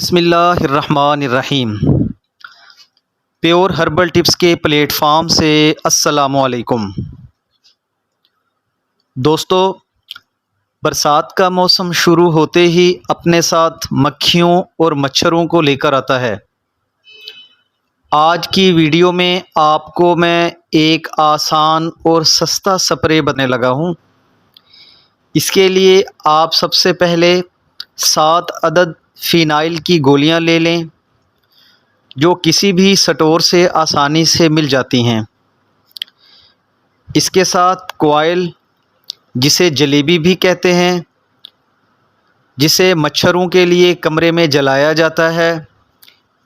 बिस्मिल्लाहिर्रहमानिर्रहीम। Pure herbal tips के platform से अस्सलामुअलैकुम। दोस्तों, बरसात का मौसम शुरू होते ही अपने साथ मक्खियों और मच्छरों को लेकर आता है। आज की वीडियो में आपको मैं एक आसान और सस्ता स्प्रे बताने लगा हूँ। इसके लिए आप सबसे पहले 7 अदद फ़िनाइल की गोलियां ले लें, जो किसी भी स्टोर से आसानी से मिल जाती हैं। इसके साथ कॉइल, जिसे जलेबी भी कहते हैं, जिसे मच्छरों के लिए कमरे में जलाया जाता है,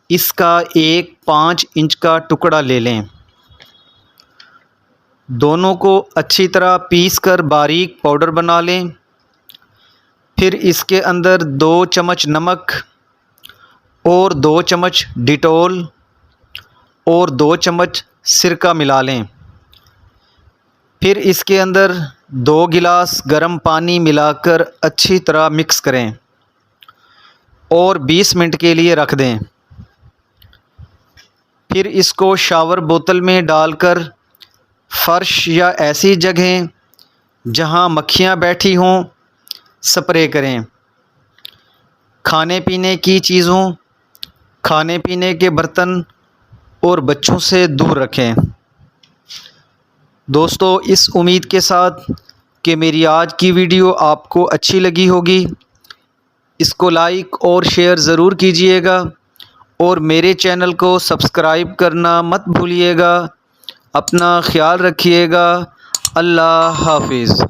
इसका एक 5 इंच का टुकड़ा ले लें। दोनों को अच्छी तरह पीस कर बारीक पाउडर बना लें। फिर इसके अंदर 2 चम्मच नमक और 2 चम्मच डिटॉल और 2 चम्मच सिरका मिला लें। फिर इसके अंदर 2 गिलास गर्म पानी मिलाकर अच्छी तरह मिक्स करें और 20 मिनट के लिए रख दें। फिर इसको शावर बोतल में डालकर फ़र्श या ऐसी जगह जहां मक्खियां बैठी हों स्प्रे करें। खाने पीने की चीज़ों, खाने पीने के बर्तन और बच्चों से दूर रखें। दोस्तों, इस उम्मीद के साथ कि मेरी आज की वीडियो आपको अच्छी लगी होगी, इसको लाइक और शेयर ज़रूर कीजिएगा और मेरे चैनल को सब्सक्राइब करना मत भूलिएगा। अपना ख्याल रखिएगा। अल्लाह हाफिज़।